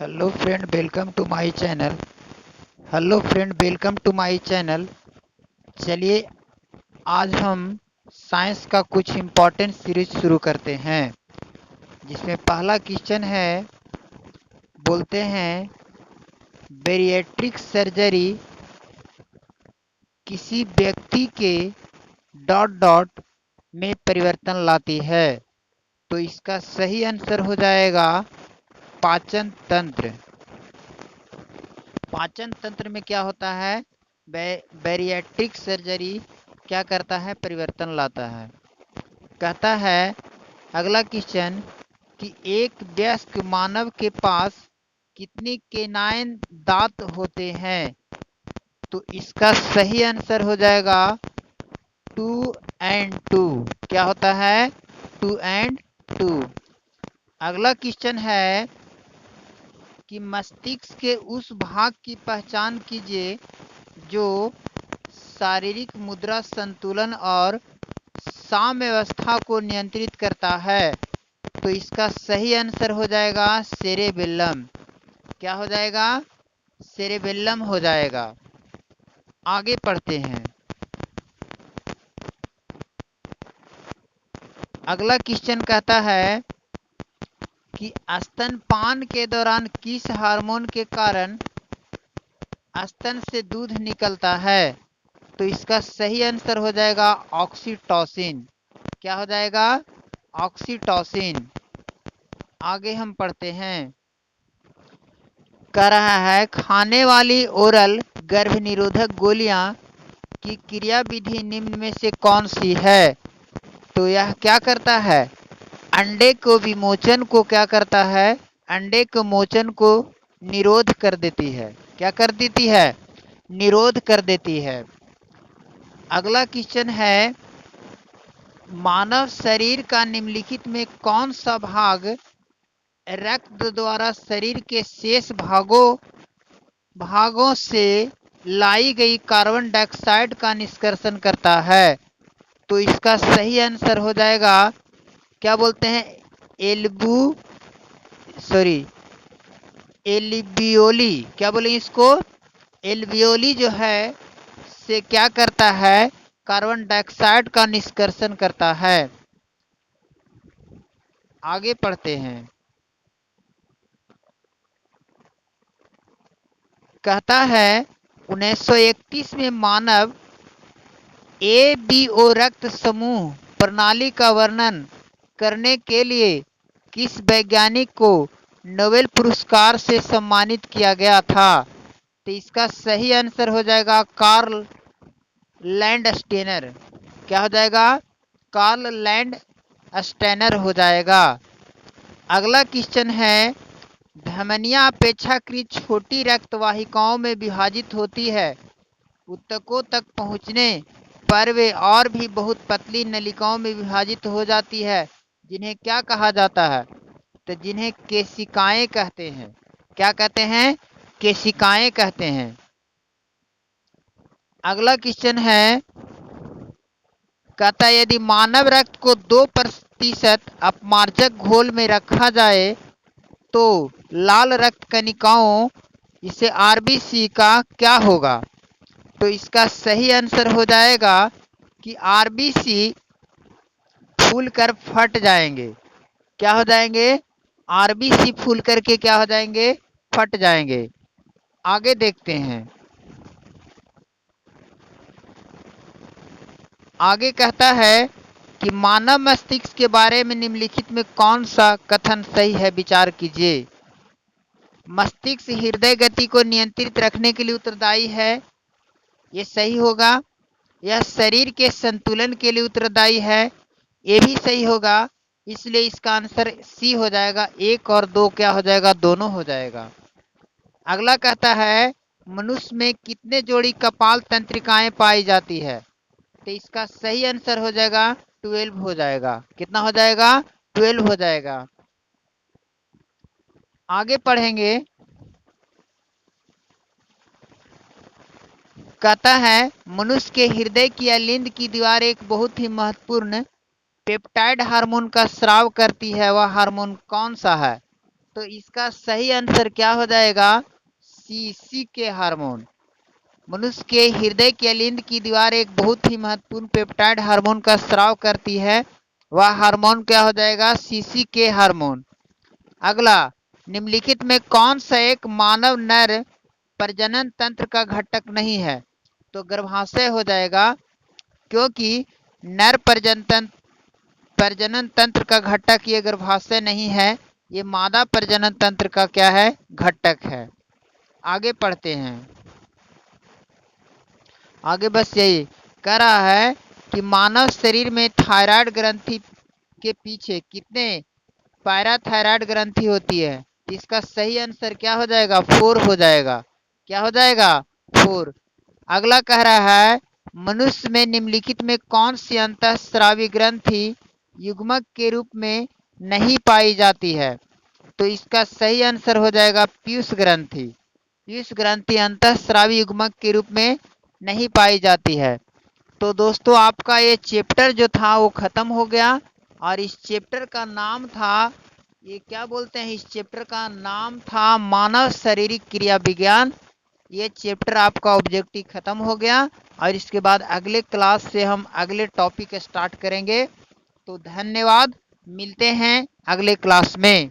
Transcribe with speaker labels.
Speaker 1: Hello friend welcome to my channel. Hello friend welcome to my channel. चलिए आज हम science का कुछ इम्पोर्टेंट सीरीज शुरू करते हैं, जिसमें पहला क्वेश्चन है, बोलते हैं बेरिएट्रिक सर्जरी किसी व्यक्ति के डॉट डॉट में परिवर्तन लाती है। तो इसका सही आंसर हो जाएगा पाचन तंत्र। पाचन तंत्र में क्या होता है? बैरिएट्रिक सर्जरी क्या करता है? परिवर्तन लाता है। कहता है अगला क्वेश्चन कि एक वयस्क मानव के पास कितनी केनाइन दांत होते हैं? तो इसका सही आंसर हो जाएगा 2 and 2। क्या होता है? 2 and 2। अगला क्वेश्चन है कि मस्तिष्क के उस भाग की पहचान कीजिए जो शारीरिक मुद्रा, संतुलन और साम्यावस्था को नियंत्रित करता है। तो इसका सही आंसर हो जाएगा सेरेबेलम। क्या हो जाएगा? सेरेबेलम हो जाएगा। आगे पढ़ते हैं। अगला क्वेश्चन कहता है कि स्तनपान के दौरान किस हार्मोन के कारण स्तन से दूध निकलता है? तो इसका सही आंसर हो जाएगा ऑक्सीटोसिन। क्या हो जाएगा? ऑक्सीटोसिन। आगे हम पढ़ते हैं। कह रहा है खाने वाली ओरल गर्भ निरोधक गोलियां की क्रियाविधि निम्न में से कौन सी है? तो यह क्या करता है? अंडे को विमोचन को क्या करता है? अंडे के मोचन को निरोध कर देती है। क्या कर देती है? निरोध कर देती है। अगला क्वेश्चन है मानव शरीर का निम्नलिखित में कौन सा भाग रक्त द्वारा शरीर के शेष भागों से लाई गई कार्बन डाइऑक्साइड का निष्कर्षण करता है? तो इसका सही आंसर हो जाएगा, क्या बोलते हैं, एल्वियोली। क्या बोलेंगे इसको? एल्वियोली जो है से क्या करता है? कार्बन डाइऑक्साइड का निष्कर्षण करता है। आगे पढ़ते हैं। कहता है 1931 में मानव एबीओ रक्त समूह प्रणाली का वर्णन करने के लिए किस वैज्ञानिक को नोबेल पुरस्कार से सम्मानित किया गया था? तो इसका सही आंसर हो जाएगा कार्ल लैंडस्टेनर। क्या हो जाएगा? कार्ल लैंडस्टेनर हो जाएगा। अगला क्वेश्चन है धमनियां अपेक्षाकृत छोटी रक्त वाहिकाओं में विभाजित होती है। ऊतकों तक पहुंचने पर वे और भी बहुत पतली नलिकाओं में विभाजित हो जाती है, जिन्हें क्या कहा जाता है? तो जिन्हें केशिकाएं कहते हैं। क्या कहते हैं? केशिकाएं कहते हैं। अगला क्वेश्चन है, कहता है यदि मानव रक्त को 2% अपमार्जक घोल में रखा जाए तो लाल रक्त कणिकाओं इसे आरबीसी का क्या होगा? तो इसका सही आंसर हो जाएगा कि आरबीसी फूल कर फट जाएंगे। क्या हो जाएंगे? आरबीसी फूल करके क्या हो जाएंगे? फट जाएंगे। आगे देखते हैं। आगे कहता है कि मानव मस्तिष्क के बारे में निम्नलिखित में कौन सा कथन सही है? विचार कीजिए। मस्तिष्क हृदय गति को नियंत्रित रखने के लिए उत्तरदायी है, ये सही होगा। यह शरीर के संतुलन के लिए उत्तरदायी है, ये भी सही होगा। इसलिए इसका आंसर सी हो जाएगा। 1 और 2 क्या हो जाएगा? दोनों हो जाएगा। अगला कहता है मनुष्य में कितने जोड़ी कपाल तंत्रिकाएं पाई जाती है? तो इसका सही आंसर हो जाएगा 12 हो जाएगा। कितना हो जाएगा? 12 हो जाएगा। आगे पढ़ेंगे। कहता है मनुष्य के हृदय की अलिंद की दीवार एक बहुत ही महत्वपूर्ण पेप्टाइड हार्मोन का स्राव करती है, वह हार्मोन कौन सा है? तो इसका सही आंसर क्या हो जाएगा? सीसी के हार्मोन। मनुष्य के हृदय के अलिंद की दीवार एक बहुत ही महत्वपूर्ण पेप्टाइड हार्मोन का स्राव करती है। वह हार्मोन क्या हो जाएगा? सीसी के हार्मोन। अगला, निम्नलिखित में कौन सा एक मानव नर प्रजनन तंत्र का घटक नहीं है? तो गर्भाशय हो जाएगा, क्योंकि नर प्रजनन तंत्र का घटक ये गर्भाशय नहीं है, ये मादा प्रजनन तंत्र का क्या है? घटक है। आगे पढ़ते हैं। आगे बस यही कह रहा है कि मानव शरीर में थायराइड ग्रंथि के पीछे कितने पैराथायराइड ग्रंथि होती है? इसका सही आंसर क्या हो जाएगा? 4 हो जाएगा। क्या हो जाएगा? 4। अगला कह रहा है, मनुष्य में निम्नलिखित में कौन सी अंतःस्रावी ग्रंथि युग्मक के रूप में नहीं पाई जाती है? तो इसका सही आंसर हो जाएगा पीयूष ग्रंथि। पीयूष ग्रंथि अंतःस्रावी युग्मक के रूप में नहीं पाई जाती है। तो दोस्तों, आपका ये चैप्टर जो था वो खत्म हो गया, और इस चैप्टर का नाम था, ये क्या बोलते हैं, इस चैप्टर का नाम था मानव शारीरिक क्रिया विज्ञान। ये चैप्टर आपका ऑब्जेक्टिव खत्म हो गया, और इसके बाद अगले क्लास से हम अगले टॉपिक स्टार्ट करेंगे। तो धन्यवाद, मिलते हैं अगले क्लास में।